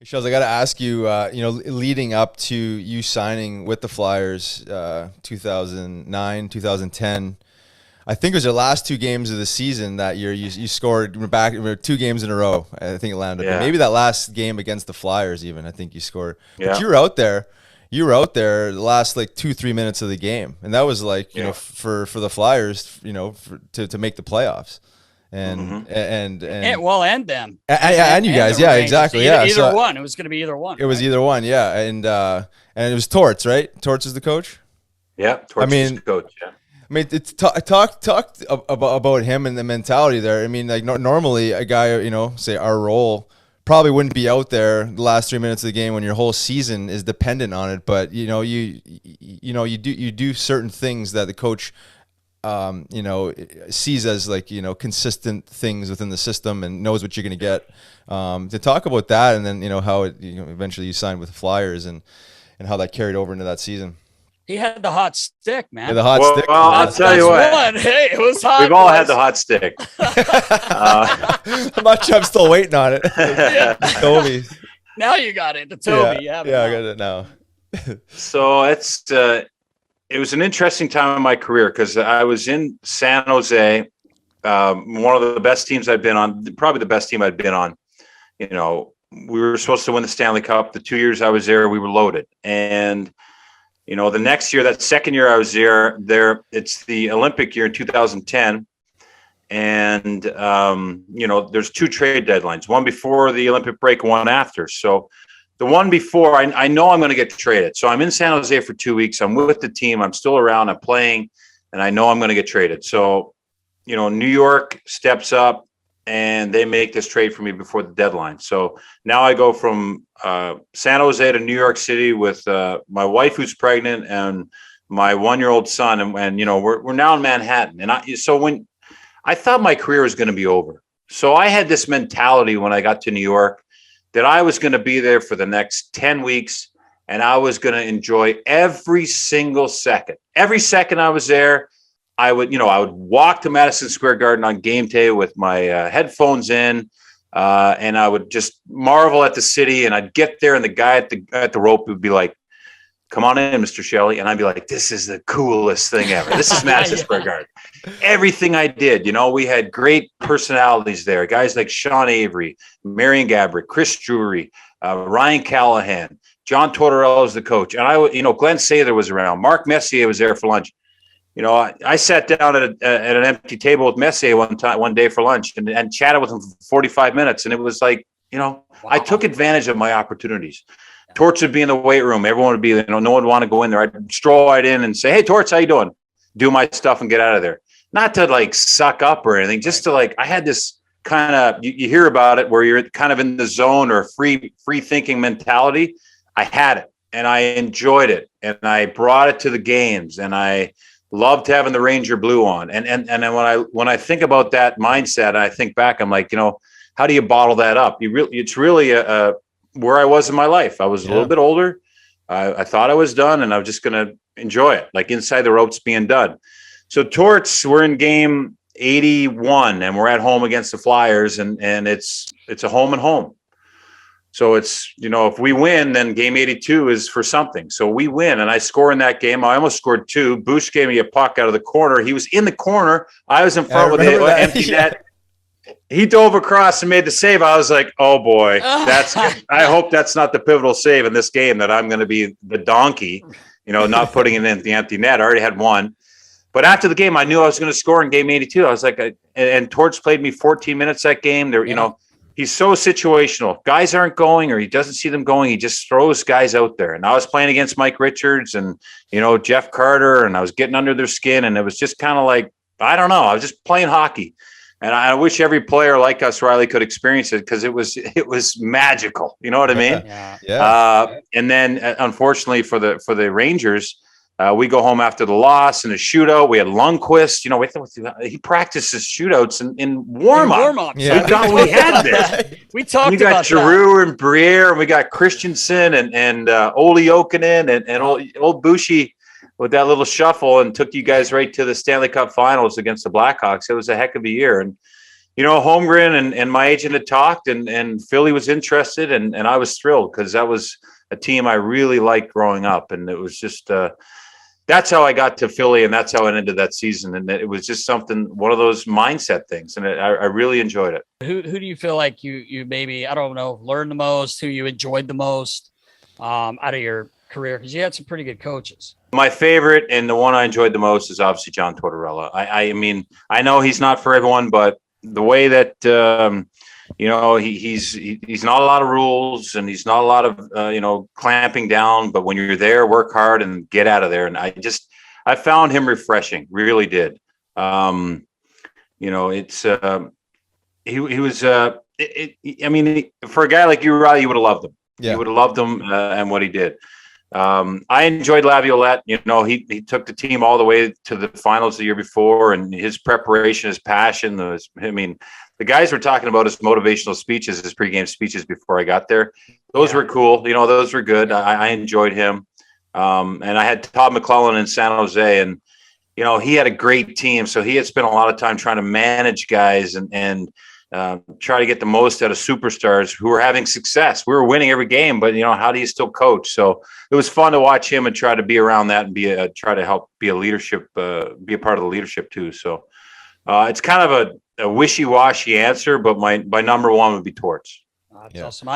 Shells, I got to ask you, leading up to you signing with the Flyers, 2009, 2010, I think it was your last two games of the season that year. You scored back 2 games in a row. I think it landed. Yeah. Maybe that last game against the Flyers, even I think you scored. Yeah. But you were out there. You were out there the last like 2-3 minutes of the game, and that was like for the Flyers, to make the playoffs. And and them and you guys, yeah, exactly, either one. It was going to be either one. It was either one, yeah, and it was Torts, right? Torts is the coach. Yeah, Torts is the coach. Yeah, I mean, it's talked about him and the mentality there. I mean, like normally a guy, say our role probably wouldn't be out there the last 3 minutes of the game when your whole season is dependent on it. But you do certain things that the coach sees as like, consistent things within the system and knows what you're going to get. To talk about that, and then, how it, eventually you signed with the Flyers and how that carried over into that season. He had the hot stick, man. Yeah, the hot stick. Well, I'll tell you what. Hey, it was hot. We've all had the hot stick. I'm not sure. I'm still waiting on it. Toby. Now you got it. The Toby. Yeah, I got it now. So it was an interesting time in my career because I was in San Jose, one of the best teams I've been on, probably the best team I'd been on. We were supposed to win the Stanley Cup. The 2 years I was there, we were loaded. And, the next year, that second year I was there, it's the Olympic year in 2010. And, there's 2 trade deadlines, one before the Olympic break, one after. So the one before, I know I'm going to get traded. So I'm in San Jose for 2 weeks. I'm with the team. I'm still around. I'm playing, and I know I'm going to get traded. So, New York steps up, and they make this trade for me before the deadline. So now I go from San Jose to New York City with my wife who's pregnant and my 1-year-old son, and we're now in Manhattan. And so when I thought my career was going to be over, so I had this mentality when I got to New York that I was going to be there for the next 10 weeks, and I was going to enjoy every single second. Every second I was there, I would walk to Madison Square Garden on game day with my headphones in, and I would just marvel at the city. And I'd get there, and the guy at the rope would be like, "Come on in, Mr. Shelley," and I'd be like, "This is the coolest thing ever. This is Madison Square Garden." Everything I did, we had great personalities there. Guys like Sean Avery, Marion Gabrick, Chris Drury, Ryan Callahan, John Tortorella was the coach, and Glenn Sather was around. Mark Messier was there for lunch. I sat down at an empty table with Messier one day for lunch and chatted with him for 45 minutes. And it was like, wow. I took advantage of my opportunities. Torts would be in the weight room. Everyone would be, no one would want to go in there. I'd stroll right in and say, "Hey, Torts, how you doing?" Do my stuff and get out of there. Not to like suck up or anything, just to I had this kind of, you hear about it where you're kind of in the zone or free thinking mentality. I had it and I enjoyed it and I brought it to the games and I loved having the Ranger blue on. And then when I think about that mindset, and I think back, I'm like, how do you bottle that up? It's really where I was in my life. I was a little bit older. I thought I was done, and I was just going to enjoy it, like inside the ropes being done. So Torts, we're in game 81, and we're at home against the Flyers, and it's a home and home. So it's, if we win, then game 82 is for something. So we win, and I score in that game. I almost scored 2. Bush gave me a puck out of the corner. He was in the corner. I was in front with the empty net. He dove across and made the save. I was like, "Oh boy, I hope that's not the pivotal save in this game, that I'm going to be the donkey, not putting it in the empty net." I already had one. But after the game, I knew I was going to score in game 82. I was like, and Torts played me 14 minutes that game. There, he's so situational. If guys aren't going or he doesn't see them going, he just throws guys out there. And I was playing against Mike Richards and, Jeff Carter, and I was getting under their skin. And it was just kind of like, I don't know. I was just playing hockey. And I wish every player like us, Riley, could experience it because it was magical. You know what I mean? Yeah. And then, unfortunately, for the Rangers, we go home after the loss in a shootout. We had Lundqvist. He practices shootouts in warm-up. Yeah. We had this. We talked about that. We got Giroux and Briere, and we got Christensen and Olli Jokinen and old Bushi with that little shuffle, and took you guys right to the Stanley Cup Finals against the Blackhawks. It was a heck of a year. And Holmgren and my agent had talked, and Philly was interested, and I was thrilled because that was a team I really liked growing up, and it was just that's how I got to Philly, and that's how I ended that season, and it was just one of those mindset things, and I really enjoyed it. Who do you feel like you maybe, I don't know, learned the most, who you enjoyed the most out of your career? Because you had some pretty good coaches. My favorite and the one I enjoyed the most is obviously John Tortorella. I mean, I know he's not for everyone, but the way that he's not a lot of rules, and he's not a lot of clamping down. But when you're there, work hard and get out of there. And I found him refreshing, really did. It's he was. For a guy like you, Riley, you would have loved him. Yeah. You would have loved him and what he did. I enjoyed Laviolette. He took the team all the way to the finals the year before, and his preparation, his passion. The guys were talking about his motivational speeches, his pregame speeches before I got there. Those were cool. Those were good. I enjoyed him. And I had Todd McClellan in San Jose, and he had a great team. So he had spent a lot of time trying to manage guys and try to get the most out of superstars who were having success. We were winning every game, but how do you still coach? So it was fun to watch him and try to be around that and try to help be a leadership, be a part of the leadership too. So it's kind of a wishy-washy answer, but my number one would be Torts. That's awesome.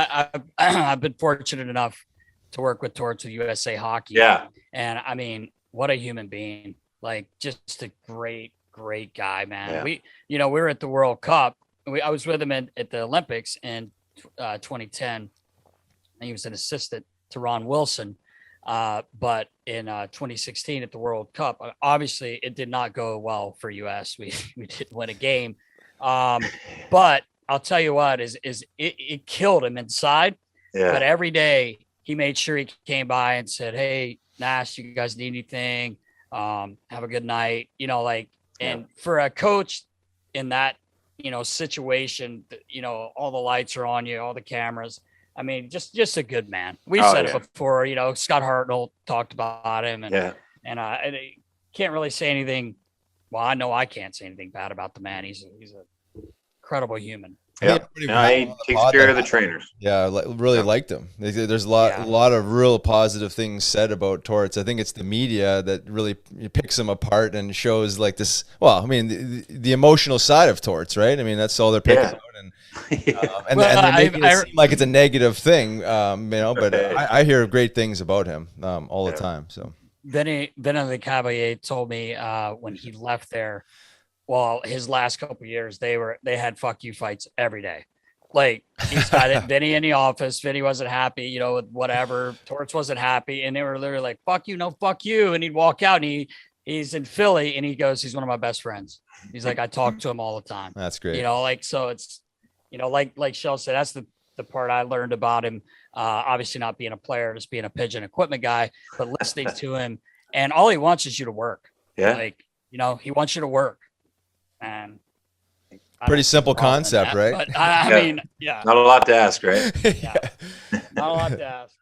I've been fortunate enough to work with Torts with USA Hockey. Yeah. And I mean, what a human being, like just a great guy, man. Yeah. We were at the World Cup. I was with him at the Olympics in 2010. And he was an assistant to Ron Wilson. But in 2016 at the World Cup, obviously it did not go well for US. We didn't win a game. But I'll tell you what, it killed him inside. Yeah. But every day he made sure he came by and said, "Hey, Nash, you guys need anything? Have a good night." And for a coach in that, situation, all the lights are on you, all the cameras. I mean, just a good man. We've said it before, Scott Hartnell talked about him, and I can't really say anything. Well, I know I can't say anything bad about the man. He's an incredible human. Yeah, he takes care of the trainers. Yeah, really liked him. There's a lot of real positive things said about Torts. I think it's the media that really picks him apart and shows like this. Well, I mean, the emotional side of Torts, right? I mean, that's all they're picking out, and they're making it seem like it's a negative thing, But I hear great things about him all the time. So Vinny Lecavalier told me when he left there. Well, his last couple of years, they had fuck you fights every day. Like he's got Vinny in the office. Vinny wasn't happy, with whatever. Torts wasn't happy, and they were literally like, "Fuck you, no, fuck you." And he'd walk out, and he's in Philly, and he goes, "He's one of my best friends." He's like, "I talk to him all the time." That's great. So it's, like Shell said, that's the part I learned about him. Obviously, not being a player, just being a pigeon equipment guy, but listening to him, and all he wants is you to work. Yeah, he wants you to work. And pretty simple concept, right? But I mean, not a lot to ask, right? Not a lot to ask.